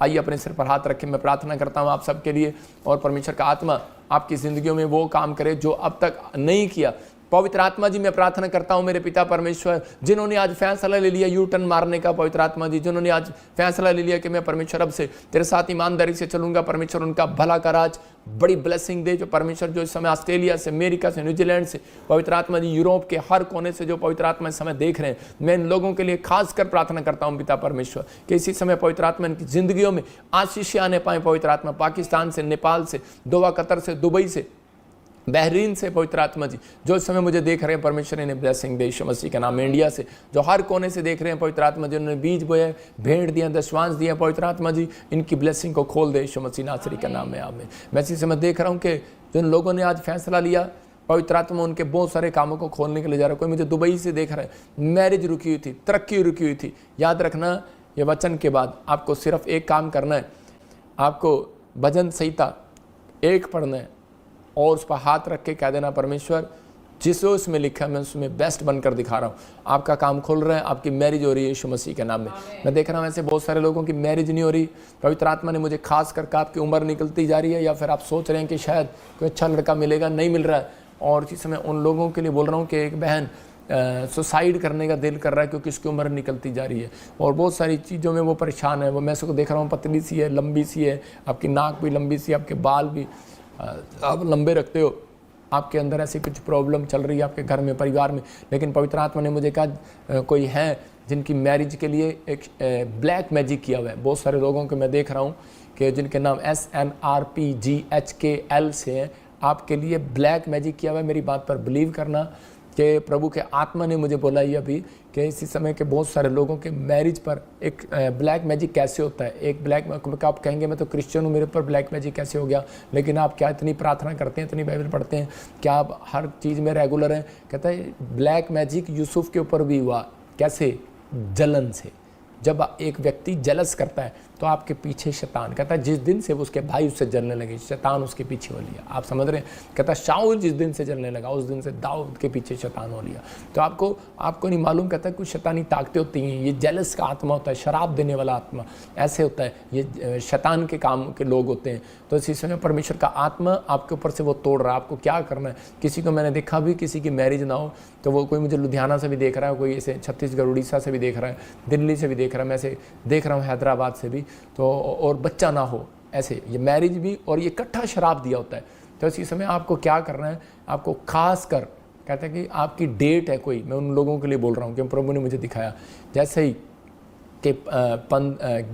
आइए अपने सिर पर हाथ रखें। मैं प्रार्थना करता हूँ आप सबके लिए, और परमेश्वर का आत्मा आपकी ज़िंदगियों में वो काम करे जो अब तक नहीं किया। पवित्र आत्मा जी, मैं प्रार्थना करता हूं मेरे पिता परमेश्वर, जिन्होंने आज फैसला ले लिया यू टर्न मारने का, पवित्र आत्मा जी जिन्होंने आज फैसला ले लिया कि मैं परमेश्वर अब से तेरे साथ ईमानदारी से चलूंगा, परमेश्वर उनका भला कर, आज बड़ी ब्लेसिंग दे। जो परमेश्वर जो इस समय ऑस्ट्रेलिया से, अमेरिका से, न्यूजीलैंड से, पवित्र आत्मा जी यूरोप के हर कोने से जो पवित्र आत्मा इस समय देख रहे हैं, मैं इन लोगों के लिए खासकर प्रार्थना करता हूं पिता परमेश्वर कि इसी समय पवित्र आत्मा इनकी जिंदगियों में आशीष आने पाए। पवित्र आत्मा पाकिस्तान से, नेपाल से, दोहा, कतर से, दुबई से, बहरीन से, पवित्र आत्मा जी जो इस समय मुझे देख रहे हैं, परमेश्वर इन्हें ब्लेसिंग दे यीशु मसीह के नाम में। इंडिया से जो हर कोने से देख रहे हैं, पवित्र आत्मा जी उन्होंने बीज बोए, भेंट दिया, दशवांश दिया, पवित्र आत्मा जी इनकी ब्लेसिंग को खोल दे यीशु मसीह नासरी के नाम में, आमीन। मैं इसी समय देख रहा हूँ कि जिन लोगों ने आज फैसला लिया, पवित्र आत्मा उनके बहुत सारे कामों को खोलने के लिए जा रहा है। कोई मुझे दुबई से देख रहा है, मैरिज रुकी हुई थी, तरक्की रुकी हुई थी। याद रखना, ये वचन के बाद आपको सिर्फ एक काम करना है, आपको भजन संहिता 1 पढ़ना है और उस पर हाथ रख के कह देना, परमेश्वर जिसो इसमें लिखा है मैं उसमें बेस्ट बनकर दिखा रहा हूँ। आपका काम खुल रहा है, आपकी मैरिज हो रही है यीशु मसीह के नाम में। मैं देख रहा हूँ ऐसे बहुत सारे लोगों की मैरिज नहीं हो रही। पवित्र आत्मा ने मुझे खास करके आपकी उम्र निकलती जा रही है, या फिर आप सोच रहे हैं कि शायद कोई अच्छा लड़का मिलेगा, नहीं मिल रहा है। और इसी समय उन लोगों के लिए बोल रहा हूँ कि एक बहन सुसाइड करने का दिल कर रहा है क्योंकि उसकी उम्र निकलती जा रही है, और बहुत सारी चीज़ों में वो परेशान है। वो मैं उसको देख रहा हूँ, पतली सी है, लंबी सी है, आपकी नाक भी लंबी सी है, आपके बाल भी आप लंबे रखते हो, आपके अंदर ऐसी कुछ प्रॉब्लम चल रही है आपके घर में, परिवार में। लेकिन पवित्र आत्मा ने मुझे कहा कोई है जिनकी मैरिज के लिए एक ब्लैक मैजिक किया हुआ है। बहुत सारे लोगों को मैं देख रहा हूँ कि जिनके नाम SNRPGHKL से हैं, आपके लिए ब्लैक मैजिक किया हुआ है। मेरी बात पर बिलीव करना कि प्रभु के आत्मा ने मुझे बोला ये अभी कि इसी समय के बहुत सारे लोगों के मैरिज पर एक ब्लैक मैजिक कैसे होता है। एक ब्लैक, आप कहेंगे मैं तो क्रिश्चियन हूँ, मेरे ऊपर ब्लैक मैजिक कैसे हो गया। लेकिन आप क्या इतनी प्रार्थना करते हैं, इतनी बाइबल पढ़ते हैं, क्या आप हर चीज़ में रेगुलर हैं? कहता है ब्लैक मैजिक यूसुफ के ऊपर भी हुआ। कैसे? जलन से। जब एक व्यक्ति जलस करता है तो आपके पीछे शैतान, कहता है जिस दिन से वो उसके भाई उससे जलने लगे, शैतान उसके पीछे हो लिया। आप समझ रहे हैं? कहता है शाऊल जिस दिन से जलने लगा, उस दिन से दाऊद के पीछे शैतान हो लिया। तो आपको नहीं मालूम, कहता है कुछ शैतानी ताकतें होती हैं। ये जेलस का आत्मा होता है, शराब देने वाला आत्मा ऐसे होता है, ये शैतान के काम के लोग होते हैं। तो इसी समय परमेश्वर का आत्मा आपके ऊपर से वो तोड़ रहा है। आपको क्या करना है? किसी को मैंने देखा भी, किसी की मैरिज ना हो तो वो कोई मुझे लुधियाना से भी देख रहा है, कोई ऐसे छत्तीसगढ़ उड़ीसा से भी देख रहा है, दिल्ली से भी देख रहा है, मैं ऐसे देख रहा हूँ हैदराबाद से भी। तो और बच्चा ना हो, ऐसे ये मैरिज भी, और ये इकट्ठा शराब दिया होता है। तो इसी समय आपको क्या करना है? आपको खास कर कहते हैं कि आपकी डेट है कोई, मैं उन लोगों के लिए बोल रहा हूँ कि प्रभु ने मुझे दिखाया, जैसे ही कि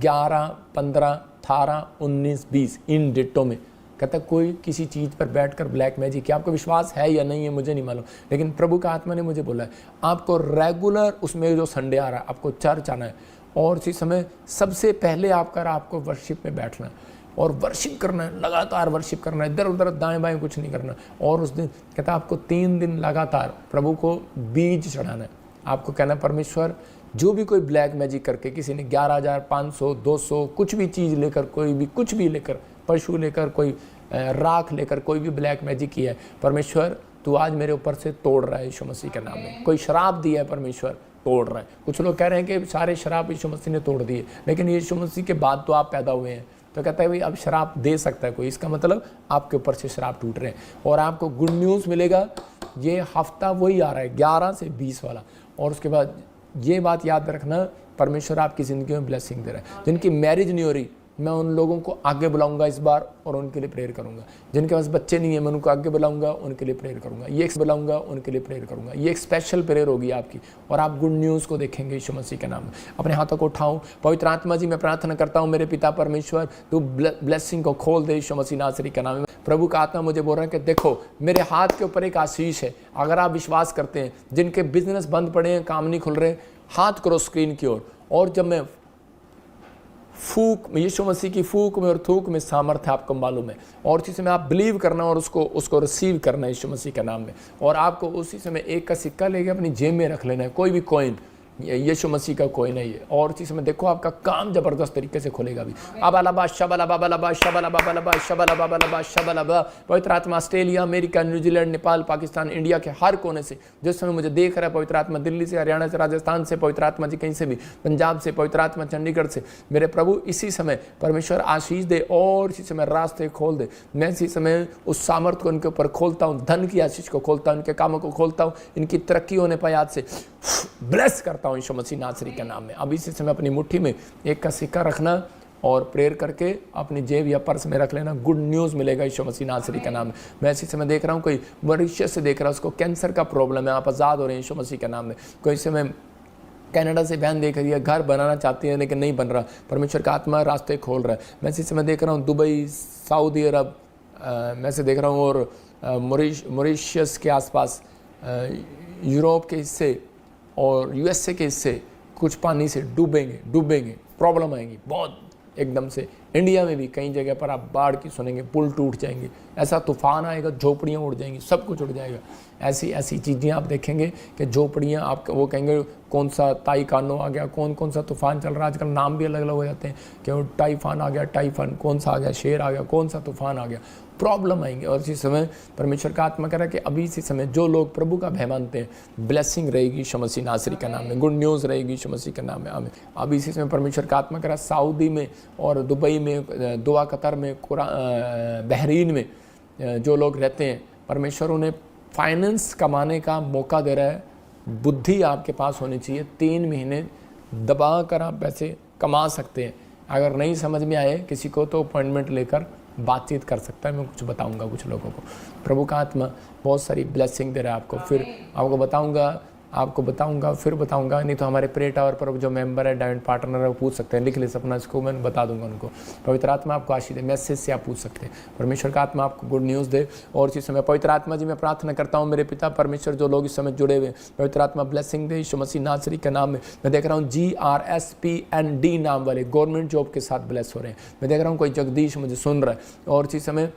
11, 15, 18, 19, 20 इन डेटों में कहता है कोई किसी चीज़ पर बैठकर ब्लैक मैजिक किया। आपको विश्वास है या नहीं है मुझे नहीं मालूम, लेकिन प्रभु का आत्मा ने मुझे बोला है आपको रेगुलर उसमें जो संडे आ रहा है आपको चर्च आना है, और इसी समय सबसे पहले आपको वर्शिप में बैठना है और वर्शिप करना है, लगातार वर्शिप करना है, इधर उधर दाएं बाएं कुछ नहीं करना। और उस दिन कहता है आपको 3 दिन लगातार प्रभु को बीज चढ़ाना है। आपको कहना है परमेश्वर जो भी कोई ब्लैक मैजिक करके, किसी ने 11,500, 200 कुछ भी चीज़ लेकर, कोई भी कुछ भी लेकर, पशु लेकर, कोई राख लेकर, कोई भी ब्लैक मैजिक किया है, परमेश्वर तू आज मेरे ऊपर से तोड़ रहा है यीशु मसीह के नाम में। कोई शराब दिया है, परमेश्वर तोड़ रहा है। कुछ लोग कह रहे हैं कि सारे शराब यीशु मसीह ने तोड़ दिए, लेकिन यीशु मसीह के बाद तो आप पैदा हुए हैं। तो कहता है भाई अब शराब दे सकता है कोई, इसका मतलब आपके ऊपर से शराब टूट रहे हैं। और आपको गुड न्यूज़ मिलेगा, ये हफ्ता वही आ रहा है 11 से 20 वाला। और उसके बाद ये बात याद रखना, परमेश्वर आपकी ज़िंदगी में ब्लेसिंग दे रहा है। जिनकी मैरिज नहीं हो रही, मैं उन लोगों को आगे बुलाऊंगा इस बार और उनके लिए प्रेयर करूंगा। जिनके पास बच्चे नहीं है, मैं उनको आगे बुलाऊंगा, उनके लिए प्रेयर करूंगा। ये बुलाऊंगा, उनके लिए प्रेयर करूंगा। ये एक स्पेशल प्रेयर होगी आपकी, और आप गुड न्यूज़ को देखेंगे यीशु मसीह के नाम में। अपने हाथों को उठाऊं। पवित्र आत्मा जी, मैं प्रार्थना करता हूं मेरे पिता परमेश्वर, तू ब्लेसिंग को खोल दे यीशु मसीह नासरी के नाम में। प्रभु का आत्मा मुझे बोल रहा है कि देखो मेरे हाथ के ऊपर एक आशीष है। अगर आप विश्वास करते हैं, जिनके बिजनेस बंद पड़े हैं, काम नहीं खुल रहे, हाथ करो स्क्रीन की ओर। और जब मैं फूक, यीशु मसीह की फूक में और थूक में सामर्थ्य आपको मालूम है, और उसी समय आप बिलीव करना और उसको रिसीव करना है यीशु मसीह के नाम में। और आपको उसी समय एक का सिक्का लेके अपनी जेब में रख लेना है, कोई भी कॉइन, यीशु मसीह का कोई नहीं है। और इसी समय देखो आपका काम जबरदस्त तरीके से खुलेगा भी। अबालबा शबलबा बलबा शबलबा बलबा शबलबा बलबा शबलबा। पवित्र आत्मा Australia, America, New Zealand, Nepal, Pakistan, India के हर कोने से जिस समय मुझे देख रहा है, पवित्र आत्मा दिल्ली से, हरियाणा से, राजस्थान से, पवित्र आत्मा जी कहीं से भी, पंजाब से, पवित्र आत्मा चंडीगढ़ से, मेरे प्रभु इसी समय परमेश्वर आशीष दे और इसी समय रास्ते खोल दे। मैं इसी समय उस सामर्थ्य को इनके ऊपर खोलता हूँ, धन की आशीष को खोलता हूँ, इनके कामों को खोलता हूँ, इनकी तरक्की होने पर याद से ब्लेस करता हूँ यीशु मसीह नासरी के नाम में। अब इसी समय अपनी मुट्ठी में एक का सिक्का रखना और प्रेयर करके अपनी जेब या पर्स में रख लेना। गुड न्यूज़ मिलेगा यीशु मसीह नासरी का नाम में। मैं इसी समय देख रहा हूँ कोई मॉरिशस से देख रहा है, उसको कैंसर का प्रॉब्लम है, आप आज़ाद हो रहे हैं यीशु मसीह के नाम में। कोई समय कनाडा से बहन देख रही है, घर बनाना चाहती है लेकिन नहीं बन रहा, परमेश्वर का आत्मा रास्ते खोल रहा है। मैं इसी समय देख रहा हूँ दुबई, सऊदी अरब, मैं से देख रहा हूँ और मॉरिशस के आसपास, यूरोप के हिस्से और यूएसए के हिस्से कुछ पानी से डूबेंगे, प्रॉब्लम आएंगी बहुत एकदम से। इंडिया में भी कई जगह पर आप बाढ़ की सुनेंगे, पुल टूट जाएंगे, ऐसा तूफान आएगा, झोपड़ियाँ उड़ जाएंगी, सब कुछ उड़ जाएगा। ऐसी चीज़ें आप देखेंगे कि झोपड़ियाँ, आप वो कहेंगे कौन सा ताइकानो आ गया, कौन सा तूफान चल रहा है। आजकल नाम भी अलग अलग हो जाते हैं कि वो टाइफान आ गया, टाइफान कौन सा आ गया, शेर आ गया, कौन सा तूफान आ गया, प्रॉब्लम आएंगे। और इसी समय परमेश्वर का आत्मा कह रहा है कि अभी इसी समय जो लोग प्रभु का भय मानते हैं, ब्लेसिंग रहेगी यीशु मसीह नासरी का नाम में, गुड न्यूज़ रहेगी यीशु मसीह के नाम में। आमीन। अभी इसी समय परमेश्वर का आत्मा कह रहा है सऊदी में और दुबई में, दुआ कतर में, बहरीन में जो लोग रहते हैं, परमेश्वर उन्हें फाइनेंस कमाने का मौका दे रहा है। बुद्धि आपके पास होनी चाहिए, 3 महीने दबा कर आप पैसे कमा सकते हैं। अगर नहीं समझ में आए किसी को तो अपॉइंटमेंट लेकर बातचीत कर सकता है। मैं कुछ बताऊंगा कुछ लोगों को, प्रभु का आत्मा बहुत सारी ब्लेसिंग दे रहा है आपको। फिर आपको बताऊंगा फिर बताऊंगा, नहीं तो हमारे प्रे टावर पर जो मेंबर है, डायमंड पार्टनर है, वो पूछ सकते हैं, लिख ले सपना इसको, मैं बता दूंगा उनको। पवित्र आत्मा आपको आशीष दे, मैसेज से आप पूछ सकते हैं। परमेश्वर का आत्मा आपको गुड न्यूज़ दे। और इसी समय पवित्र आत्मा जी मैं प्रार्थना करता हूँ मेरे पिता परमेश्वर, जो लोग इस समय जुड़े हुए, पवित्र आत्मा ब्लेसिंग दे यीशु मसीह नासरी के नाम में। मैं देख रहा हूँ GRSPND नाम वाले गवर्नमेंट जॉब के साथ ब्लेस हो रहे हैं। मैं देख रहा हूँ कोई जगदीश मुझे सुन रहा है और इसी समय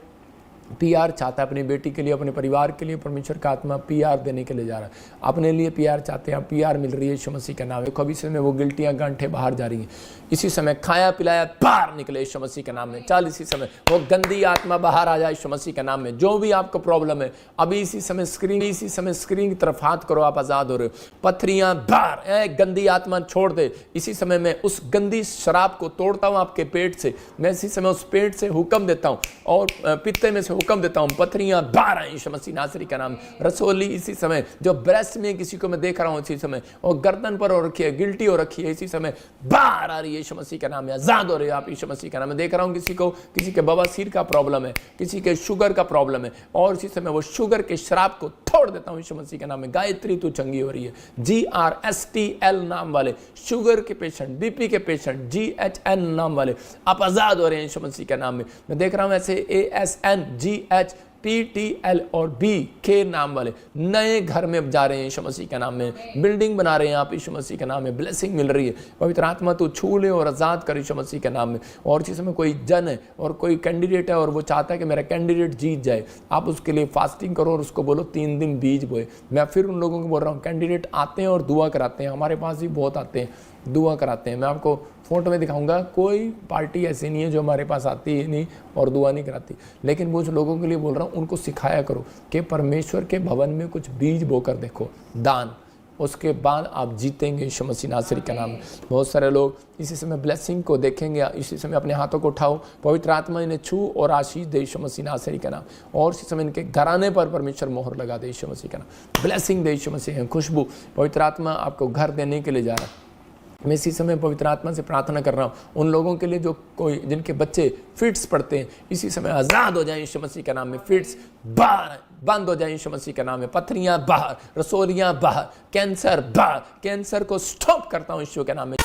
PR चाहता है अपनी बेटी के लिए, अपने परिवार के लिए। परमेश्वर का आत्मा PR देने के लिए जा रहा है, अपने लिए PR चाहते हैं, PR मिल रही है यीशु मसीह का नाम है। कभी समय वो गिल्टियाँ गांठें बाहर जा रही हैं, इसी समय खाया पिलाया बाहर निकले यीशु मसीह के नाम में। चल इसी समय वो गंदी आत्मा बाहर आ जाए यीशु मसीह के नाम में। जो भी आपको प्रॉब्लम है अभी इसी समय स्क्रीन की तरफ हाथ करो, आप आज़ाद हो रहे हो। पथरियाँ बाहर, गंदी आत्मा छोड़ दे। इसी समय मैं उस गंदी शराब को तोड़ता हूँ आपके पेट से। मैं इसी समय उस पेट से हुक्म देता हूँ और पित्ते में से हुक्म देता हूँ, पथरियाँ बाहर आए यीशु मसीह नासरी का नाम। रसोली इसी समय जो ब्रेस्ट में किसी को मैं देख रहा हूँ इसी समय, और गर्दन पर हो रखी है, गिल्टी हो रखी है, इसी समय बाहर आ रही है यीशु मसीह का नाम में। आजाद हो रहे हो आप यीशु मसीह का नाम में। देख रहा हूँ किसी के बवासीर का प्रॉब्लम है, किसी के शुगर का प्रॉब्लम है, और इसी समय वो शुगर के शराब को तोड़ देता हूँ यीशु मसीह के नाम में। गायत्री तू चंगी हो रही है। GRSTL नाम वाले शुगर के पेशेंट, BP के पेशेंट, GHN नाम वाले आप आजाद हो रहे हैं यीशु मसीह के नाम में। मैं देख रहा हूँ ऐसे ASN GH PTL और BK नाम वाले नए घर में जा रहे हैं यीशु मसीह के नाम में। बिल्डिंग बना रहे हैं आप यीशु मसीह के नाम में। ब्लेसिंग मिल रही है। पवित्र आत्मा तू छू ले और आज़ाद कर यीशु मसीह के नाम में। और जिस समय कोई जन है और कोई कैंडिडेट है और वो चाहता है कि मेरा कैंडिडेट जीत जाए, आप उसके लिए फास्टिंग करो और उसको बोलो 3 दिन बीज बोए। मैं फिर उन लोगों को बोल रहा हूँ, कैंडिडेट आते हैं और दुआ कराते हैं, हमारे पास भी बहुत आते हैं, दुआ कराते हैं। मैं आपको फोटो में दिखाऊंगा, कोई पार्टी ऐसी नहीं है जो हमारे पास आती है नहीं और दुआ नहीं कराती। लेकिन वो जो लोगों के लिए बोल रहा हूँ, उनको सिखाया करो कि परमेश्वर के भवन में कुछ बीज बोकर देखो, दान, उसके बाद आप जीतेंगे यीशु मसीह नासरी का नाम। बहुत सारे लोग इसी समय ब्लेसिंग को देखेंगे। इसी समय अपने हाथों को उठाओ, पवित्र आत्मा इन्हें छू और आशीष दे यीशु मसीह नासरी का नाम। और इसी समय इनके घराने पर परमेश्वर मोहर लगा दे यीशु मसीह का नाम। ब्लेसिंग दे यीशु मसीह। खुशबू, पवित्र आत्मा आपको घर देने के लिए जा रहा है। मैं इसी समय पवित्र आत्मा से प्रार्थना कर रहा हूँ उन लोगों के लिए जो कोई जिनके बच्चे फिट्स पड़ते हैं, इसी समय आज़ाद हो जाए यीशु मसीह के नाम में। फिट्स बाहर बंद हो जाए यीशु मसीह के नाम में। पथरियाँ बाहर, रसोलियाँ बाहर, कैंसर बाहर, कैंसर को स्टॉप करता हूँ यीशु के नाम में।